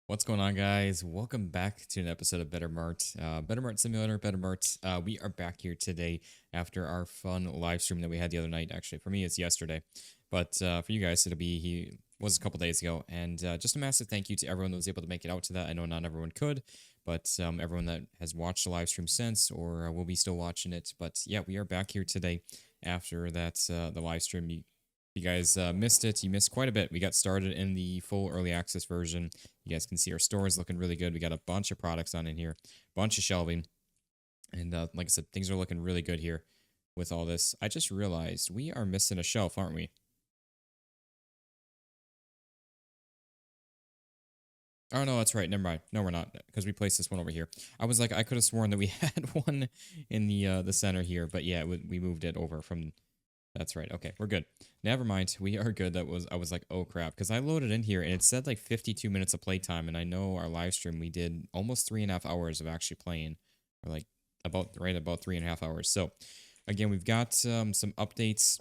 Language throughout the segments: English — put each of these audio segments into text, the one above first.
What's going on, guys? Welcome back to an episode of BetterMart. BetterMart Simulator, BetterMart. We are back here today after our fun live stream that we had the other night. Actually, for me, it's yesterday. But for you guys, he was a couple days ago. And just a massive thank you to everyone that was able to make it out to that. I know not everyone could, but everyone that has watched the live stream since or will be still watching it. But yeah, we are back here today after that the live stream. You guys missed it. You missed quite a bit. We got started in the full early access version. You guys can see our store is looking really good. We got a bunch of products on in here, bunch of shelving. And like I said, things are looking really good here with all this. I just realized we are missing a shelf, aren't we? Oh, no, that's right. Never mind. No, we're not, because we placed this one over here. I was like, I could have sworn that we had one in the center here, but yeah, we moved it over from. That's right. Okay, we're good. Never mind. We are good. I was like, oh crap, because I loaded in here and it said like 52 minutes of playtime, and I know our live stream we did almost 3.5 hours of actually playing, or like about 3.5 hours. So again, we've got some updates.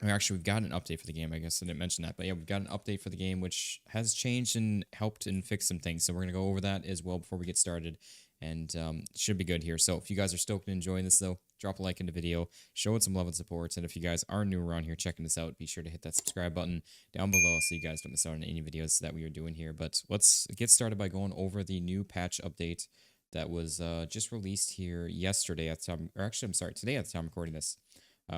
Or actually, we've got an update for the game. I guess I didn't mention that, but yeah, we've got an update for the game which has changed and helped and fixed some things. So we're gonna go over that as well before we get started, and it should be good here. So if you guys are stoked and enjoying this, though, drop a like in the video, show it some love and support, and if you guys are new around here checking this out, be sure to hit that subscribe button down below so you guys don't miss out on any videos that we are doing here. But let's get started by going over the new patch update that was just released here yesterday at the time, or actually, I'm sorry, today at the time I'm recording this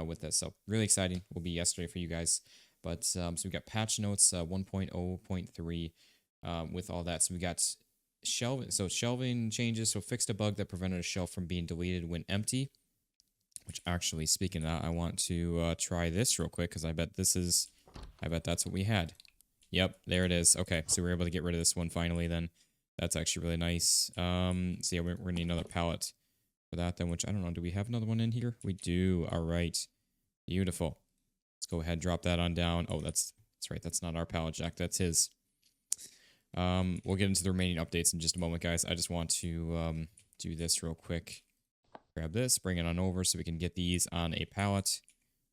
with this. So really exciting. Will be yesterday for you guys. But so we got patch notes 1.0.3 with all that. So we got shelving. So shelving changes. So fixed a bug that prevented a shelf from being deleted when empty. Which actually, speaking of that, I want to try this real quick because I bet that's what we had. Yep, there it is. Okay, so we're able to get rid of this one finally. Then that's actually really nice. So yeah, we're gonna need another pallet for that then, which I don't know. Do we have another one in here? We do. All right. Beautiful. Let's go ahead, drop that on down. Oh, that's right. That's not our pallet jack. That's his. We'll get into the remaining updates in just a moment, guys. I just want to do this real quick. Grab this, bring it on over so we can get these on a pallet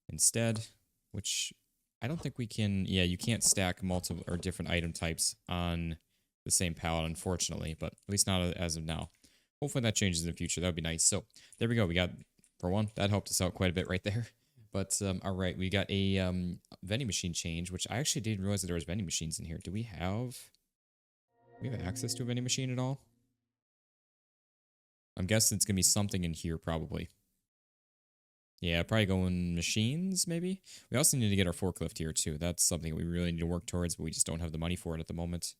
instead, which I don't think we can. Yeah, you can't stack multiple or different item types on the same pallet, unfortunately, but at least not as of now. Hopefully that changes in the future. That would be nice. So there we go. We got, for one, that helped us out quite a bit right there. But all right, we got a vending machine change, which I actually didn't realize that there was vending machines in here. Do we have access to a vending machine at all? I'm guessing it's gonna be something in here probably. Yeah, probably going machines maybe. We also need to get our forklift here too. That's something we really need to work towards, but we just don't have the money for it at the moment.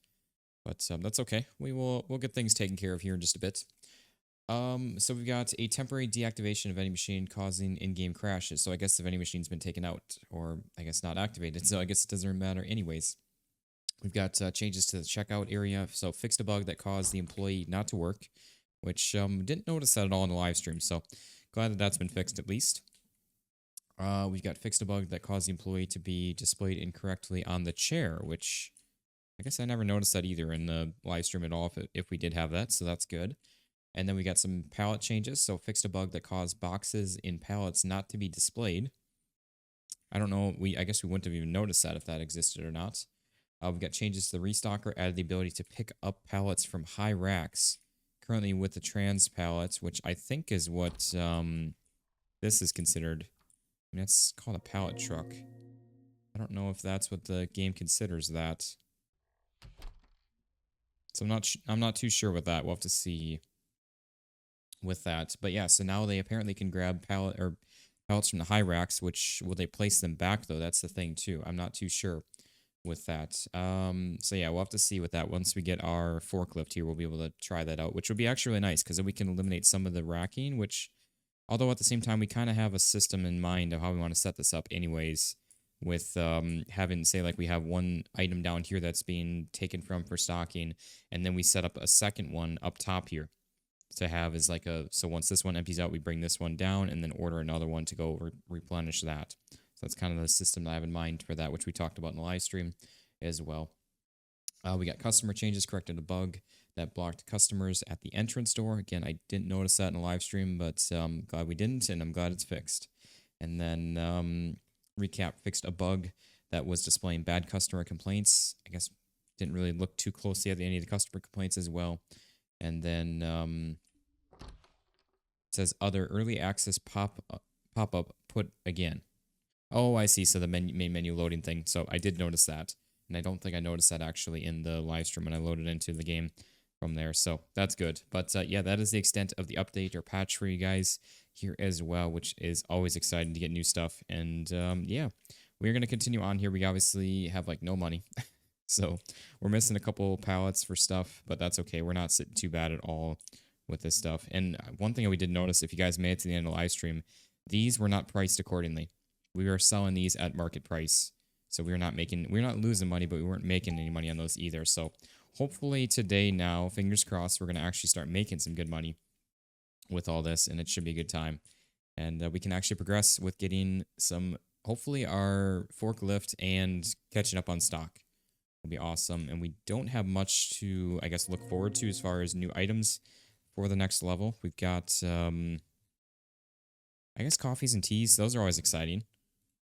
But that's okay. We'll get things taken care of here in just a bit. So we've got a temporary deactivation of vending machine causing in-game crashes. So I guess the vending machine's been taken out, or I guess not activated. So I guess it doesn't matter anyways. We've got changes to the checkout area. So fixed a bug that caused the employee not to work, which didn't notice that at all in the live stream. So glad that that's been fixed at least. We've got fixed a bug that caused the employee to be displayed incorrectly on the chair, which I guess I never noticed that either in the live stream at all if we did have that, so that's good. And then we got some pallet changes, so fixed a bug that caused boxes in pallets not to be displayed. I don't know, I guess we wouldn't have even noticed that if that existed or not. We've got changes to the restocker, added the ability to pick up pallets from high racks. Currently with the trans pallets, which I think is what this is considered. I mean, it's called a pallet truck. I don't know if that's what the game considers that. So I'm not too sure with that. We'll have to see with that. But yeah, so now they apparently can grab pallets from the high racks, which will they place them back though? That's the thing too. I'm not too sure with that. So yeah, we'll have to see with that. Once we get our forklift here, we'll be able to try that out, which would be actually really nice because then we can eliminate some of the racking, which although at the same time we kind of have a system in mind of how we want to set this up anyways, with having, say, like we have one item down here that's being taken from for stocking, and then we set up a second one up top here to have as like so once this one empties out, we bring this one down and then order another one to go replenish that. So that's kind of the system that I have in mind for that, which we talked about in the live stream as well. We got customer changes, corrected a bug that blocked customers at the entrance door. Again, I didn't notice that in the live stream, but glad we didn't, and I'm glad it's fixed. And then recap, fixed a bug that was displaying bad customer complaints. I guess Didn't really look too closely at any of the customer complaints as well. And then it says other early access pop up put again. Oh, I see. So the main menu loading thing. So I did notice that. And I don't think I noticed that actually in the live stream when I loaded into the game from there. So that's good. But yeah, that is the extent of the update or patch for you guys here as well, which is always exciting to get new stuff. And yeah, we're going to continue on here. We obviously have like no money. So we're missing a couple pallets for stuff, but that's okay. We're not sitting too bad at all with this stuff. And one thing we did notice, if you guys made it to the end of the live stream, these were not priced accordingly. We were selling these at market price. So we're not losing money, but we weren't making any money on those either. So hopefully today now, fingers crossed, we're going to actually start making some good money with all this, and it should be a good time. And we can actually progress with getting some, hopefully our forklift and catching up on stock will be awesome. And we don't have much to, I guess, look forward to as far as new items for the next level. We've got, I guess, coffees and teas. Those are always exciting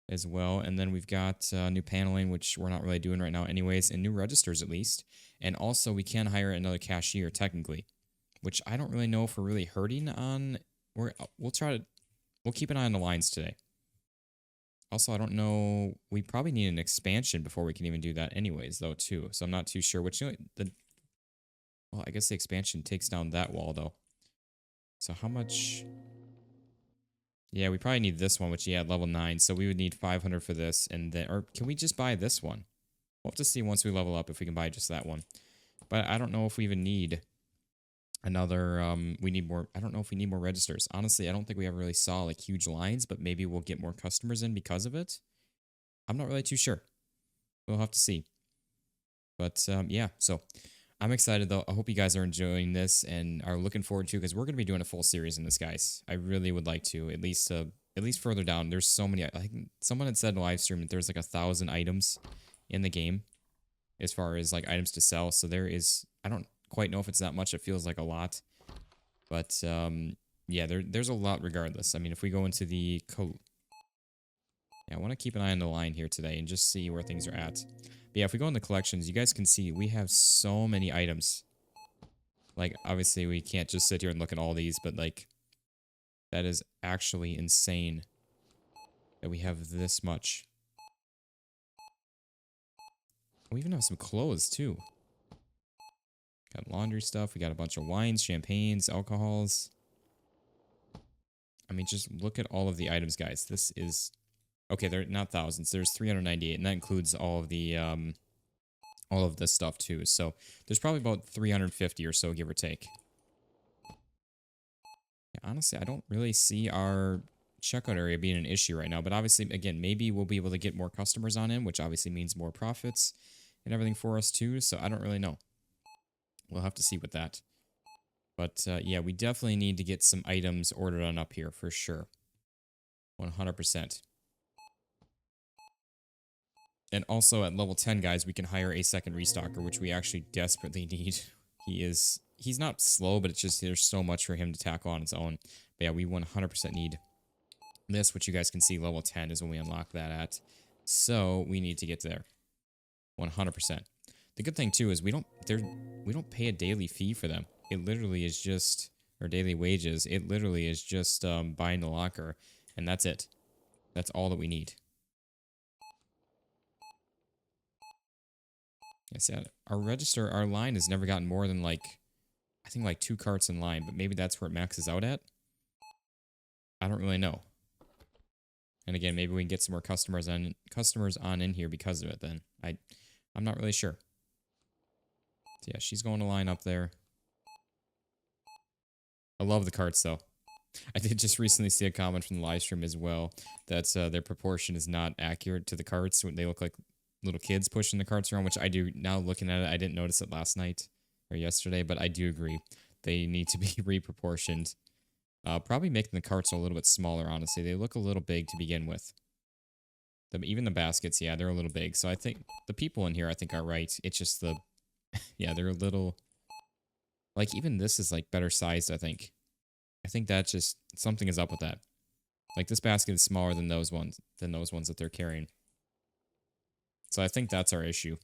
as well. And then we've got new paneling, which we're not really doing right now anyways, and new registers at least. And also we can hire another cashier technically, which I don't really know if we're really hurting on. We'll keep an eye on the lines today. Also, I don't know, we probably need an expansion before we can even do that anyways though too. So I'm not too sure which, well, I guess the expansion takes down that wall though. So how much? Yeah, we probably need this one, which, yeah, level 9. So we would need 500 for this. And then, or can we just buy this one? We'll have to see once we level up if we can buy just that one. But I don't know if we even need another, we need more, I don't know if we need more registers. Honestly, I don't think we ever really saw like huge lines, but maybe we'll get more customers in because of it. I'm not really too sure. We'll have to see. But yeah, so I'm excited though. I hope you guys are enjoying this and are looking forward to, because we're going to be doing a full series in this, guys. I really would like to, at least further down. There's so many. I think someone had said in the live stream that there's like 1,000 items in the game as far as like items to sell. So there is, I don't quite know if it's that much. It feels like a lot, but yeah, there's a lot regardless. I mean, if we go into the yeah, I want to keep an eye on the line here today and just see where things are at. But yeah, if we go in the collections, you guys can see we have so many items. Like, obviously, we can't just sit here and look at all these, but, like, that is actually insane that we have this much. We even have some clothes, too. Got laundry stuff. We got a bunch of wines, champagnes, alcohols. I mean, just look at all of the items, guys. This is... Okay, they're not thousands. There's 398, and that includes all of this stuff too. So there's probably about 350 or so, give or take. Yeah, honestly, I don't really see our checkout area being an issue right now. But obviously, again, maybe we'll be able to get more customers on in, which obviously means more profits and everything for us too. So I don't really know. We'll have to see with that. But yeah, we definitely need to get some items ordered on up here for sure. 100%. And also at level 10, guys, we can hire a second restocker, which we actually desperately need. He's not slow, but it's just there's so much for him to tackle on its own. But yeah, we 100% need this, which you guys can see level 10 is when we unlock that at. So we need to get there. 100%. The good thing too is we don't pay a daily fee for them. It literally is just, or daily wages. It literally is just buying the locker, and that's it. That's all that we need. I said our line has never gotten more than like, I think like 2 carts in line, but maybe that's where it maxes out at. I don't really know. And again, maybe we can get some more customers on in here because of it then. I'm not really sure. So yeah, she's going to line up there. I love the carts though. I did just recently see a comment from the live stream as well that their proportion is not accurate to the carts. They look like little kids pushing the carts around, which I do now looking at it. I didn't notice it last night or yesterday, but I do agree. They need to be reproportioned. Probably making the carts a little bit smaller, honestly. They look a little big to begin with. Even the baskets, yeah, they're a little big. So I think the people in here, I think, are right. It's just the... yeah, they're a little... Like, even this is, like, better sized, I think. I think that's just... Something is up with that. Like, this basket is smaller than those ones that they're carrying. So I think that's our issue.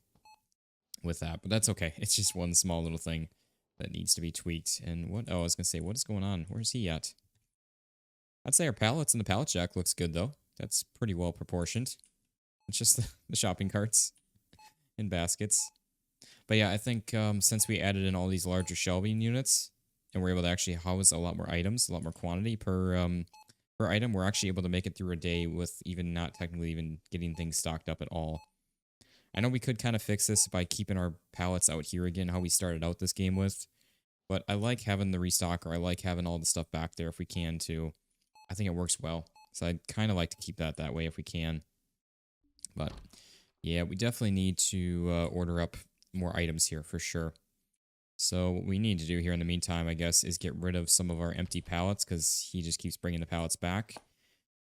with that, but that's okay. It's just one small little thing that needs to be tweaked. And what? Oh, I was gonna say, what is going on? Where's he at? I'd say our pallets in the pallet jack looks good though. That's pretty well proportioned. It's just the shopping carts and baskets. But yeah, I think since we added in all these larger shelving units and we're able to actually house a lot more items, a lot more quantity per item, we're actually able to make it through a day with even not technically even getting things stocked up at all. I know we could kind of fix this by keeping our pallets out here again, how we started out this game with. But I like having the restocker. I like having all the stuff back there if we can too. I think it works well. So I'd kind of like to keep that way if we can. But yeah, we definitely need to order up more items here for sure. So what we need to do here in the meantime, I guess, is get rid of some of our empty pallets because he just keeps bringing the pallets back.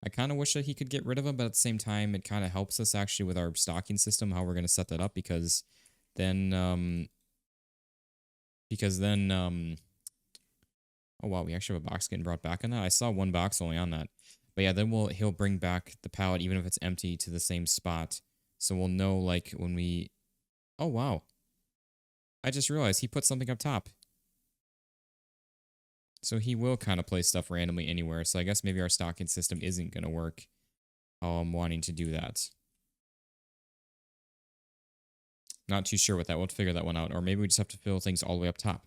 I kind of wish that he could get rid of them, but at the same time, it kind of helps us actually with our stocking system, how we're going to set that up, because then, oh wow, we actually have a box getting brought back on that. I saw one box only on that. But yeah, then he'll bring back the pallet, even if it's empty, to the same spot. So we'll know, like, when we, oh wow. I just realized he put something up top. So he will kind of place stuff randomly anywhere. So I guess maybe our stocking system isn't going to work how I'm wanting to do that. Not too sure with that. We'll figure that one out. Or maybe we just have to fill things all the way up top.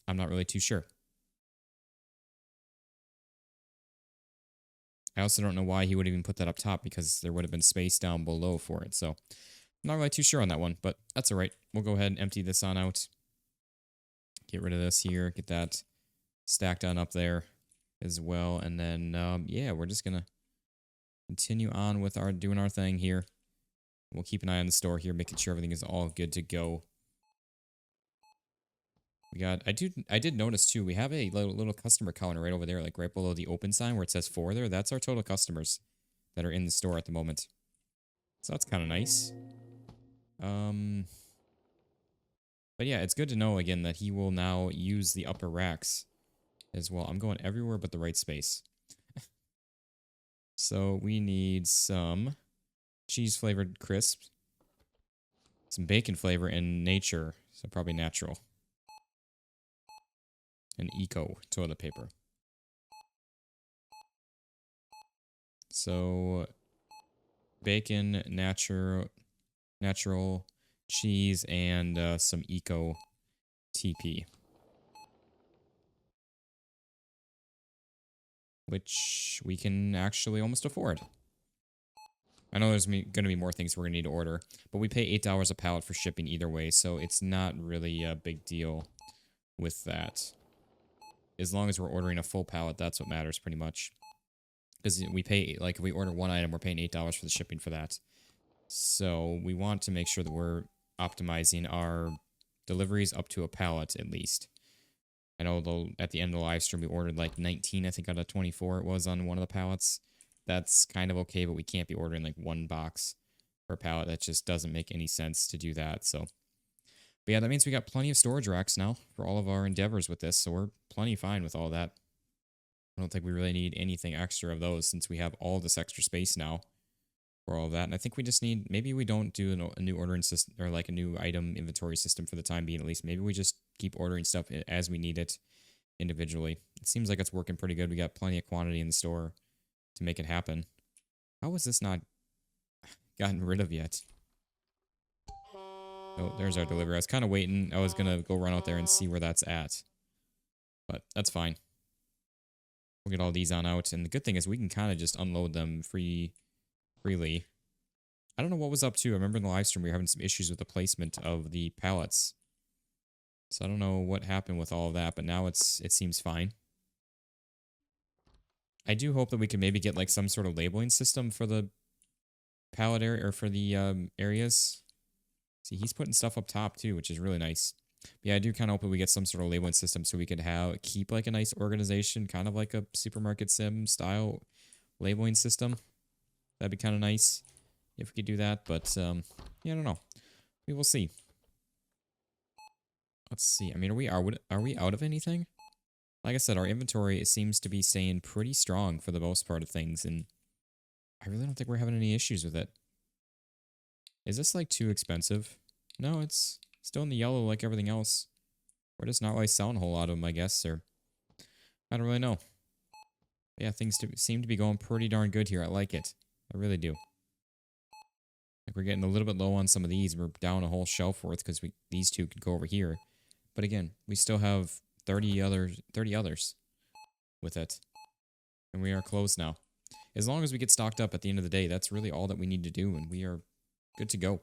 I'm not really too sure. I also don't know why he would even put that up top because there would have been space down below for it. So I'm not really too sure on that one, but that's all right. We'll go ahead and empty this on out. Get rid of this here. Get that stacked on up there as well. And then, yeah, we're just going to continue on with doing our thing here. We'll keep an eye on the store here, making sure everything is all good to go. We got, I did notice too, we have a little customer counter right over there, like right below the open sign where it says 4 there. That's our total customers that are in the store at the moment. So that's kind of nice. But yeah, it's good to know again that he will now use the upper racks as well. I'm going everywhere but the right space. So we need some cheese flavored crisps, some bacon flavor, and nature. So probably natural. And eco toilet paper. So bacon, natural cheese, and some eco TP. Which we can actually almost afford. I know there's going to be more things we're going to need to order, but we pay $8 a pallet for shipping either way, so it's not really a big deal with that. As long as we're ordering a full pallet, that's what matters pretty much. Because we pay, like, if we order one item, we're paying $8 for the shipping for that. So we want to make sure that we're optimizing our deliveries up to a pallet at least. I know though at the end of the live stream we ordered like 19, I think out of 24 it was on one of the pallets. That's kind of okay, but we can't be ordering like one box per pallet. That just doesn't make any sense to do that. So, but yeah, that means we got plenty of storage racks now for all of our endeavors with this. So we're plenty fine with all that. I don't think we really need anything extra of those since we have all this extra space now for all of that. And I think we just need, maybe we don't do a new ordering system or like a new item inventory system for the time being at least. Maybe we just keep ordering stuff as we need it individually. It seems like it's working pretty good. We got plenty of quantity in the store to make it happen. How was this not gotten rid of yet? Oh, there's our delivery. I was kind of waiting. I was going to go run out there and see where that's at. But that's fine. We'll get all these on out. And the good thing is we can kind of just unload them freely. I don't know what was up to. I remember in the live stream we were having some issues with the placement of the pallets. So I don't know what happened with all of that, but now it seems fine. I do hope that we can maybe get like some sort of labeling system for the pallet area or for the areas. See, he's putting stuff up top too, which is really nice. But yeah, I do kind of hope that we get some sort of labeling system so we could keep like a nice organization, kind of like a supermarket sim style labeling system. That'd be kind of nice if we could do that, but yeah, I don't know. We will see. Let's see. I mean, are we out of anything? Like I said, our inventory seems to be staying pretty strong for the most part of things, and I really don't think we're having any issues with it. Is this like too expensive? No, it's still in the yellow like everything else. We're just not really selling a whole lot of them, I guess, or I don't really know. Yeah, things seem to be going pretty darn good here. I like it. I really do. Like we're getting a little bit low on some of these. We're down a whole shelf worth because these two could go over here. But again, we still have 30 others with it. And we are closed now. As long as we get stocked up at the end of the day, that's really all that we need to do, and we are good to go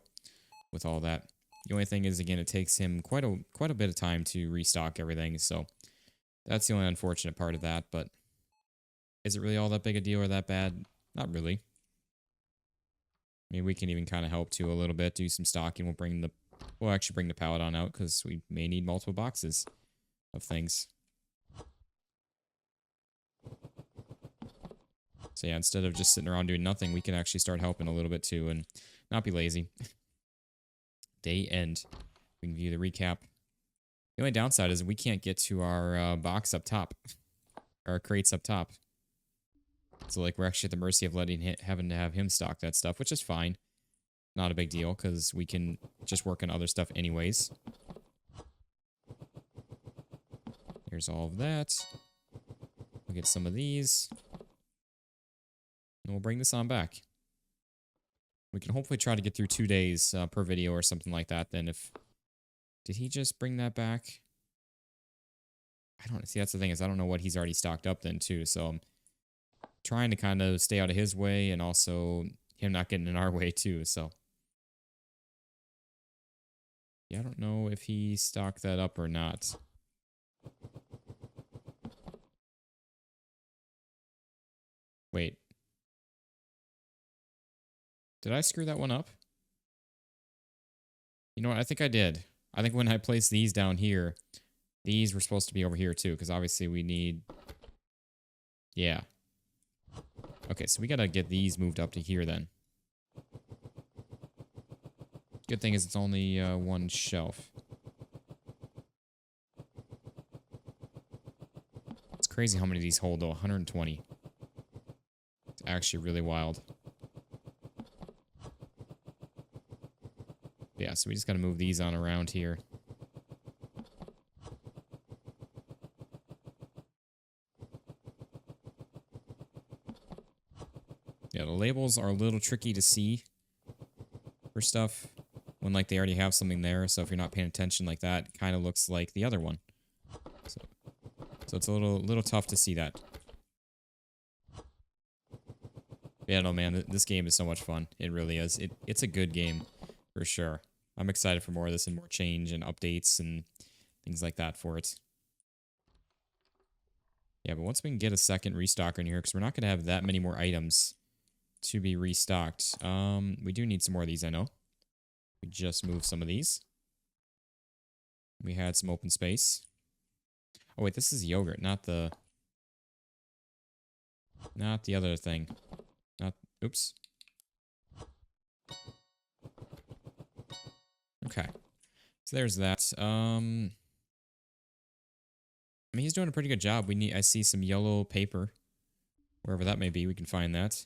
with all that. The only thing is, again, it takes him quite a bit of time to restock everything, so that's the only unfortunate part of that. But is it really all that big a deal or that bad? Not really. I mean, we can even kind of help too a little bit, do some stocking. We'll actually bring the pallet on out because we may need multiple boxes of things. So yeah, instead of just sitting around doing nothing, we can actually start helping a little bit too and not be lazy. Day end. We can view the recap. The only downside is we can't get to our box up top. Our crates up top. So like we're actually at the mercy of having to have him stock that stuff, which is fine. Not a big deal because we can just work on other stuff anyways. Here's all of that. We'll get some of these. And we'll bring this on back. We can hopefully try to get through 2 days per video or something like that. Then if... Did he just bring that back? I don't... See, that's the thing is I don't know what he's already stocked up then too. So I'm trying to kind of stay out of his way and also him not getting in our way too. So... Yeah, I don't know if he stocked that up or not. Wait. Did I screw that one up? You know what? I think I did. I think when I placed these down here, these were supposed to be over here too, because obviously we need... Yeah. Okay, so we gotta get these moved up to here then. Good thing is it's only one shelf. It's crazy how many of these hold though, 120. It's actually really wild. Yeah, so we just gotta move these on around here. Yeah, the labels are a little tricky to see for stuff when like they already have something there. So if you're not paying attention like that, it kind of looks like the other one. So it's a little tough to see that. Yeah, no, man, this game is so much fun. It really is. It's a good game for sure. I'm excited for more of this and more change and updates and things like that for it. Yeah, but once we can get a second restocker in here, because we're not going to have that many more items to be restocked. We do need some more of these, I know. We just moved some of these. We had some open space. Oh, wait, this is yogurt, not the other thing. Oops. Okay. So there's that. I mean, he's doing a pretty good job. I see some yellow paper. Wherever that may be, we can find that.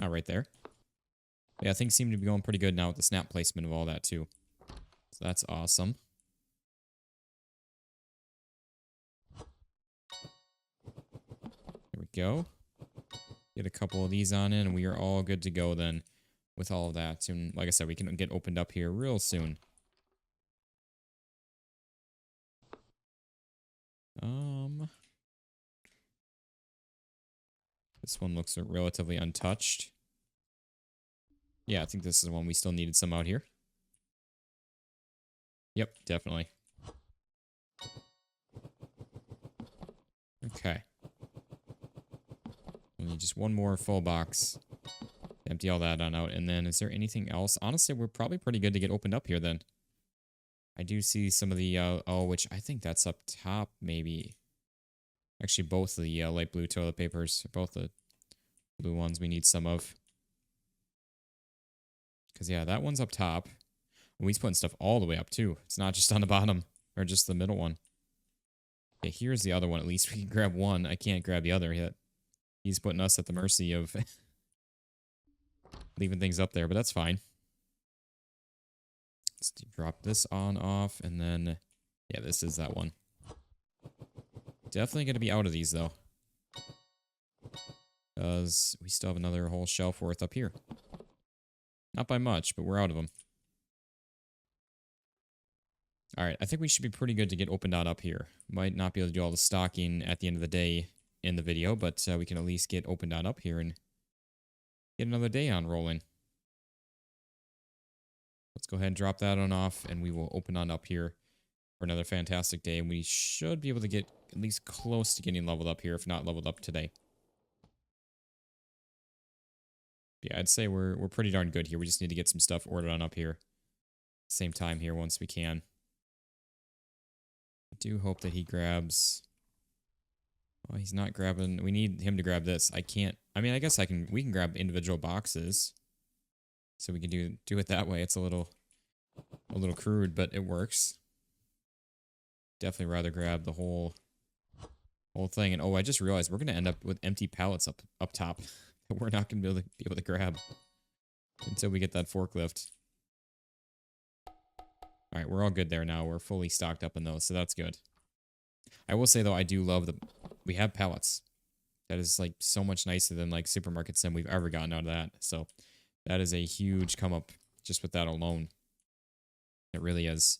Ah, right there. Yeah, things seem to be going pretty good now with the snap placement of all that, too. So that's awesome. There we go. Get a couple of these on in, and we are all good to go then with all of that. And like I said, we can get opened up here real soon. This one looks relatively untouched. Yeah, I think this is the one we still needed some out here. Yep, definitely. Okay. We need just one more full box. Empty all that on out. And then is there anything else? Honestly, we're probably pretty good to get opened up here then. I do see some of the, which I think that's up top maybe. Actually, both the light blue toilet papers, both the blue ones we need some of. Because, yeah, that one's up top. And he's putting stuff all the way up, too. It's not just on the bottom, or just the middle one. Okay, here's the other one. At least we can grab one. I can't grab the other yet. He's putting us at the mercy of leaving things up there, but that's fine. Let's drop this on off, and then, yeah, this is that one. Definitely going to be out of these, though. Because we still have another whole shelf worth up here. Not by much, but we're out of them. Alright, I think we should be pretty good to get opened on up here. Might not be able to do all the stocking at the end of the day in the video, but we can at least get opened on up here and get another day on rolling. Let's go ahead and drop that on off, and we will open on up here for another fantastic day. And we should be able to get at least close to getting leveled up here, if not leveled up today. Yeah, I'd say we're pretty darn good here. We just need to get some stuff ordered on up here. Same time here once we can. I do hope that he grabs... Oh, he's not grabbing... We need him to grab this. I can't... I mean, I guess we can grab individual boxes. So we can do it that way. It's a little crude, but it works. Definitely rather grab the whole thing. And oh, I just realized we're going to end up with empty pallets up top that we're not going to be able to grab until we get that forklift. All right, we're all good there now. We're fully stocked up in those, so that's good. I will say, though, I do love we have pallets. That is, like, so much nicer than, like, supermarket sim we've ever gotten out of that. So that is a huge come up just with that alone. It really is.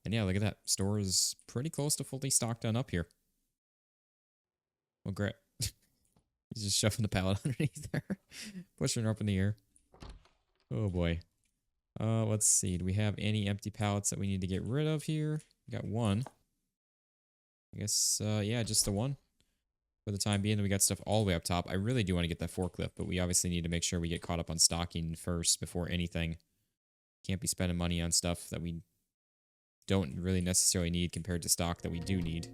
And yeah, look at that. Store is pretty close to fully stocked on up here. Well, great. He's just shoving the pallet underneath there. Pushing her up in the air. Oh, boy. Let's see. Do we have any empty pallets that we need to get rid of here? We got one. I guess, yeah, just the one for the time being. Then we got stuff all the way up top. I really do want to get that forklift, but we obviously need to make sure we get caught up on stocking first before anything. Can't be spending money on stuff that we don't really necessarily need compared to stock that we do need.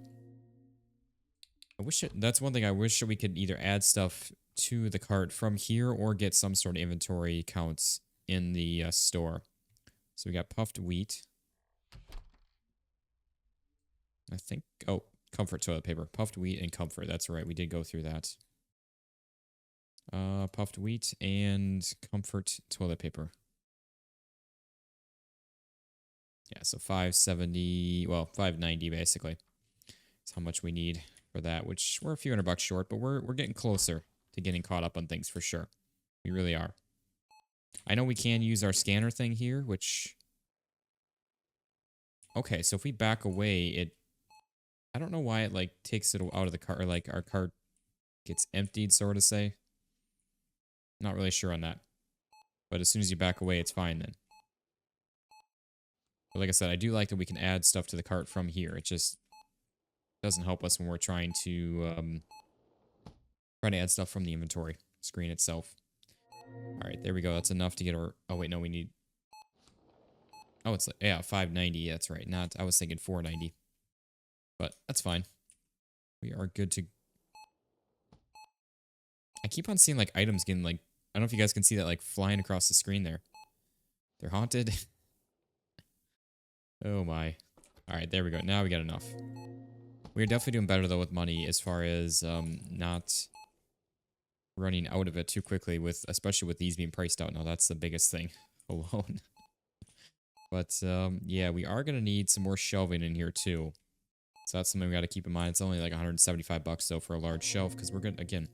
That's one thing I wish we could either add stuff to the cart from here or get some sort of inventory counts in the store. So we got puffed wheat. I think, oh, comfort toilet paper. Puffed wheat and comfort. That's right. We did go through that. Puffed wheat and comfort toilet paper. Yeah, so 570, well, 590 basically. That's how much we need for that, which we're a few $100 short, but we're getting closer to getting caught up on things for sure. We really are. I know we can use our scanner thing here, which... Okay, so if we back away, I don't know why it, like, takes it out of the cart, or, like, our cart gets emptied, sort of say. Not really sure on that. But as soon as you back away, it's fine then. But like I said, I do like that we can add stuff to the cart from here. It just doesn't help us when we're trying to add stuff from the inventory screen itself. All right, there we go. That's enough to get our... Oh, wait, no, we need... Oh, it's like... Yeah, 590. That's right. Not... I was thinking 490. But that's fine. We are good to... I keep on seeing, like, items getting, like... I don't know if you guys can see that, like, flying across the screen there. They're haunted. Oh, my. All right, there we go. Now we got enough. We're definitely doing better, though, with money as far as not running out of it too quickly, especially with these being priced out now. That's the biggest thing alone. But, yeah, we are going to need some more shelving in here, too. So that's something we got to keep in mind. It's only like $175, though, for a large shelf, because we're going to, again,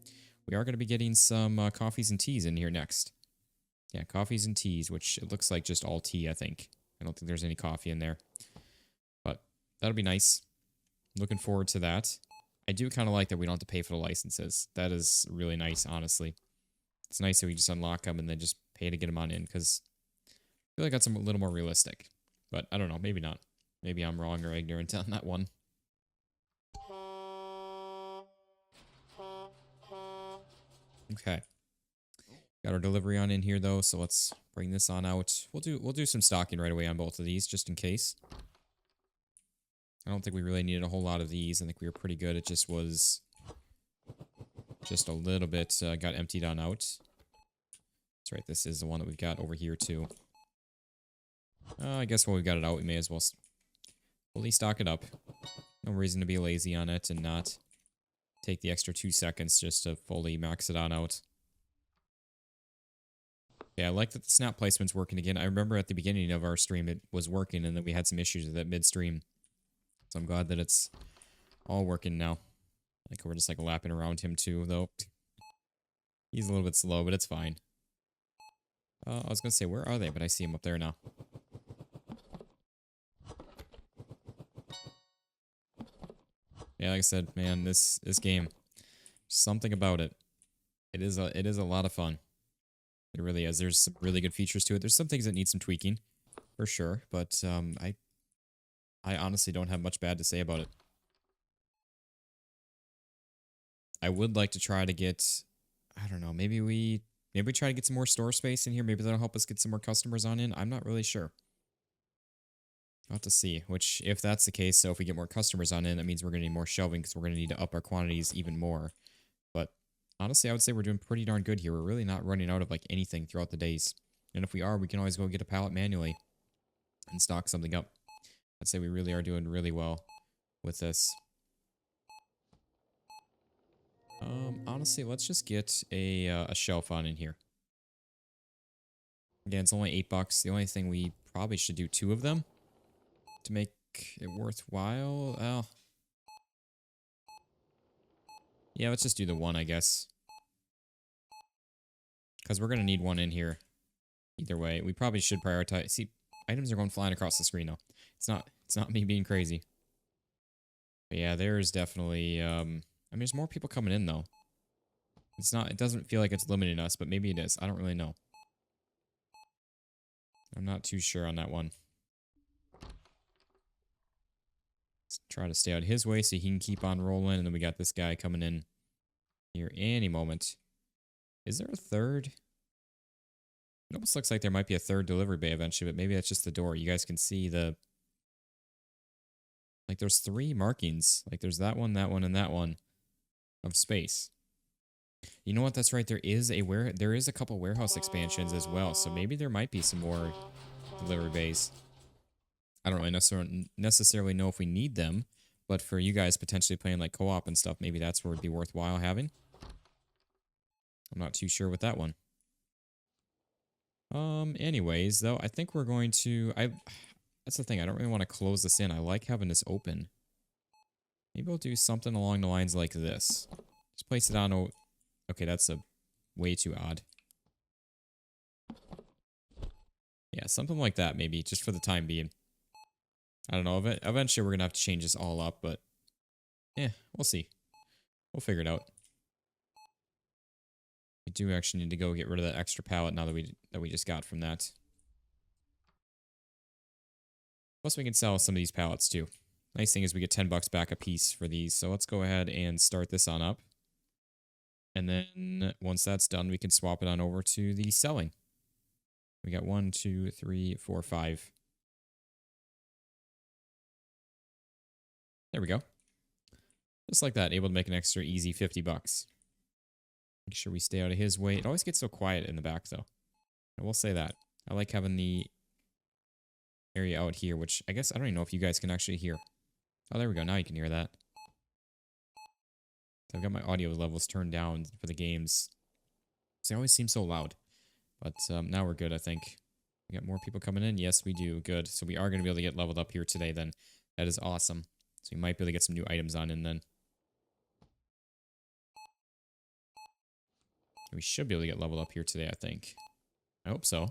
we are going to be getting some coffees and teas in here next. Yeah, coffees and teas, which it looks like just all tea, I think. I don't think there's any coffee in there. But that'll be nice. Looking forward to that. I do kind of like that we don't have to pay for the licenses. That is really nice, honestly. It's nice that we just unlock them and then just pay to get them on in, because I feel like that's a little more realistic. But I don't know, maybe not. Maybe I'm wrong or ignorant on that one. Okay. Got our delivery on in here though, so let's bring this on out. We'll do some stocking right away on both of these, just in case. I don't think we really needed a whole lot of these. I think we were pretty good. It just was just a little bit got emptied on out. That's right. This is the one that we've got over here too. I guess while we got it out, we may as well fully stock it up. No reason to be lazy on it and not take the extra 2 seconds just to fully max it on out. Yeah, I like that the snap placement's working again. I remember at the beginning of our stream it was working, and then we had some issues with it midstream. So I'm glad that it's all working now. Like, we're just, like, lapping around him, too, though. He's a little bit slow, but it's fine. I was gonna say, where are they? But I see him up there now. Yeah, like I said, man, this game, something about it. It is a lot of fun. It really is. There's some really good features to it. There's some things that need some tweaking, for sure. But I honestly don't have much bad to say about it. I would like to try to get, I don't know, maybe we try to get some more store space in here. Maybe that'll help us get some more customers on in. I'm not really sure. I'll have to see, which, if that's the case, so if we get more customers on in, that means we're going to need more shelving because we're going to need to up our quantities even more. But honestly, I would say we're doing pretty darn good here. We're really not running out of, like, anything throughout the days. And if we are, we can always go get a pallet manually and stock something up. I'd say we really are doing really well with this. Honestly, let's just get a shelf on in here. Again, it's only $8. The only thing, we probably should do 2 of them to make it worthwhile. Oh. Yeah, let's just do the 1, I guess. Because we're going to need 1 in here. Either way, we probably should prioritize. See, items are going flying across the screen, though. It's not me being crazy. But yeah, there's definitely, I mean, there's more people coming in, though. It doesn't feel like it's limiting us, but maybe it is. I don't really know. I'm not too sure on that one. Let's try to stay out his way so he can keep on rolling. And then we got this guy coming in here any moment. Is there a third? It almost looks like there might be a third delivery bay eventually, but maybe that's just the door. You guys can see the... Like, there's 3 markings. Like, there's that one, and that one of space. You know what? That's right. There is a couple warehouse expansions as well, so maybe there might be some more delivery bays. I don't really necessarily know if we need them, but for you guys potentially playing like co-op and stuff, maybe that's where it'd be worthwhile having. I'm not too sure with that one. Anyways, though, I think we're going to... That's the thing. I don't really want to close this in. I like having this open. Maybe we'll do something along the lines like this. Just place it on... Okay, that's way too odd. Yeah, something like that, maybe, just for the time being. I don't know. Eventually, we're going to have to change this all up, but... we'll see. We'll figure it out. We do actually need to go get rid of that extra pallet now that we just got from that. Plus, we can sell some of these pallets, too. Nice thing is we get $10 back a piece for these, so let's go ahead and start this on up. And then, once that's done, we can swap it on over to the selling. We got 1, 2, 3, 4, 5. There we go. Just like that, able to make an extra easy $50. Make sure we stay out of his way. It always gets so quiet in the back, though. I will say that. I like having the area out here, which I guess I don't even know if you guys can actually hear. Oh, there we go. Now you can hear that. I've got my audio levels turned down for the games. They always seem so loud. But now we're good, I think. We got more people coming in? Yes, we do. Good. So we are going to be able to get leveled up here today, then. That is awesome. So we might be able to get some new items on in, then. We should be able to get leveled up here today, I think. I hope so.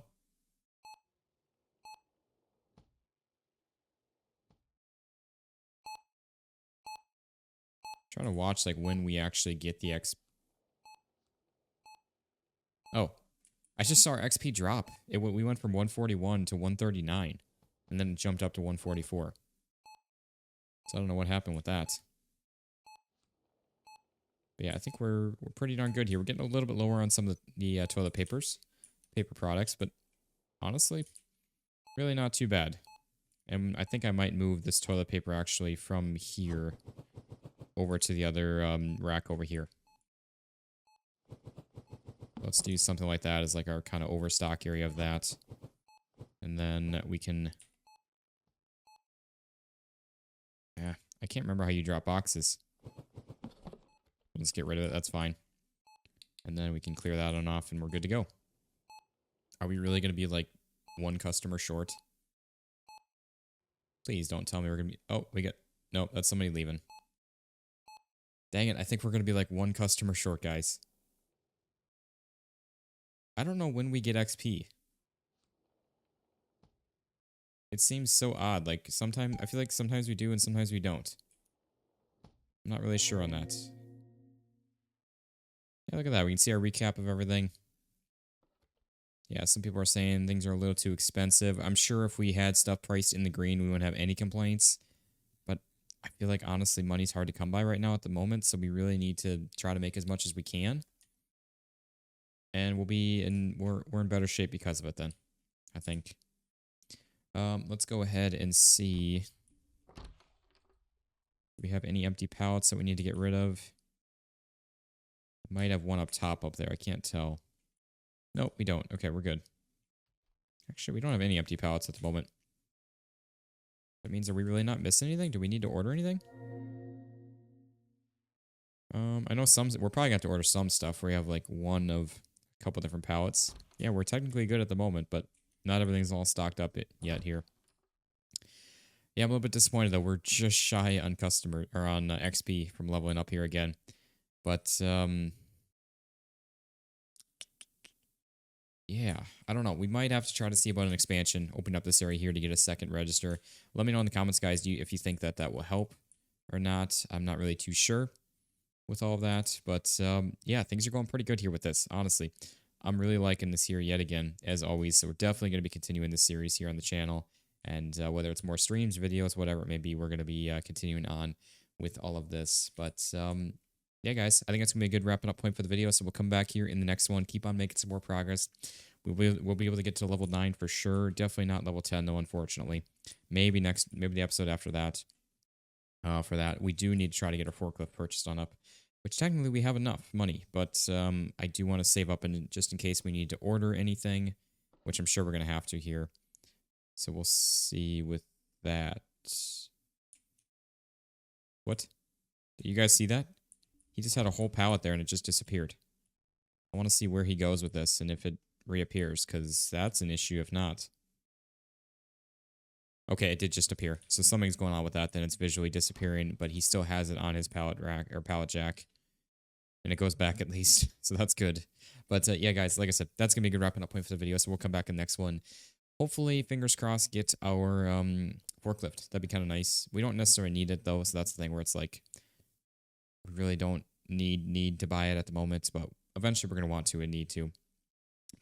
Trying to watch like when we actually get the XP. Oh, I just saw our XP drop. We went from 141 to 139, and then it jumped up to 144. So I don't know what happened with that. But yeah, I think we're pretty darn good here. We're getting a little bit lower on some of the toilet paper products, but honestly, really not too bad. And I think I might move this toilet paper actually from here over to the other rack over here. Let's do something like that as like our kind of overstock area of that. And then we can... Yeah, I can't remember how you drop boxes. Let's get rid of it, that's fine. And then we can clear that on off and we're good to go. Are we really going to be like one customer short? Please don't tell me we're going to be... Oh, we get... Nope, that's somebody leaving. Dang it, I think we're going to be like one customer short, guys. I don't know when we get XP. It seems so odd. Like, sometimes... I feel like sometimes we do and sometimes we don't. I'm not really sure on that. Yeah, look at that. We can see our recap of everything. Yeah, some people are saying things are a little too expensive. I'm sure if we had stuff priced in the green, we wouldn't have any complaints. But I feel like, honestly, money's hard to come by right now at the moment, so we really need to try to make as much as we can. And we're in better shape because of it then, I think. Let's go ahead and see. Do we have any empty pallets that we need to get rid of? Might have one up top up there. I can't tell. Nope, we don't. Okay, we're good. Actually, we don't have any empty pallets at the moment. That means, are we really not missing anything? Do we need to order anything? I know we're probably going to have to order some stuff where we have like one of a couple different pallets. Yeah, we're technically good at the moment, but not everything's all stocked up yet here. Yeah, I'm a little bit disappointed though. We're just shy on XP from leveling up here again. But, yeah, I don't know. We might have to try to see about an expansion, open up this area here to get a second register. Let me know in the comments, guys, if you think that will help or not. I'm not really too sure with all of that. But, yeah, things are going pretty good here with this, honestly. I'm really liking this here yet again, as always. So we're definitely going to be continuing this series here on the channel. And whether it's more streams, videos, whatever it may be, we're going to be continuing on with all of this. But, yeah, guys, I think that's going to be a good wrapping up point for the video. So we'll come back here in the next one. Keep on making some more progress. We'll be able to get to level 9 for sure. Definitely not level 10, though, unfortunately. Maybe the episode after that. For that, we do need to try to get our forklift purchased on up, which technically we have enough money. But I do want to save up just in case we need to order anything, which I'm sure we're going to have to here. So we'll see with that. What? Did you guys see that? He just had a whole pallet there and it just disappeared. I want to see where he goes with this and if it reappears, because that's an issue if not. Okay, it did just appear. So something's going on with that, then it's visually disappearing, but he still has it on his pallet rack or pallet jack. And it goes back at least, so that's good. But yeah, guys, like I said, that's going to be a good wrapping up point for the video, so we'll come back in the next one. Hopefully, fingers crossed, get our forklift. That'd be kind of nice. We don't necessarily need it, though, so that's the thing where it's like, we really don't need to buy it at the moment, but eventually we're going to want to and need to.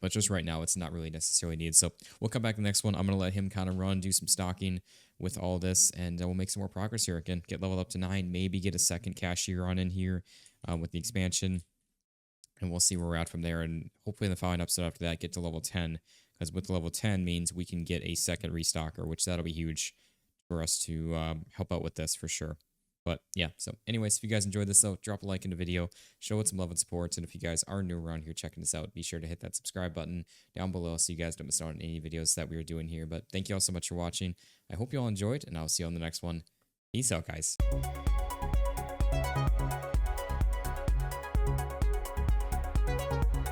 But just right now, it's not really necessarily needed. So we'll come back in the next one. I'm going to let him kind of run, do some stocking with all this, and we'll make some more progress here. Again, get leveled up to 9, maybe get a second cashier on in here with the expansion, and we'll see where we're at from there. And hopefully in the following episode after that, get to level 10, because with level 10 means we can get a second restocker, which that'll be huge for us to help out with this for sure. But yeah, so anyways, if you guys enjoyed this, though, drop a like in the video, show it some love and support. And if you guys are new around here checking this out, be sure to hit that subscribe button down below so you guys don't miss out on any videos that we are doing here. But thank you all so much for watching. I hope you all enjoyed, and I'll see you on the next one. Peace out, guys.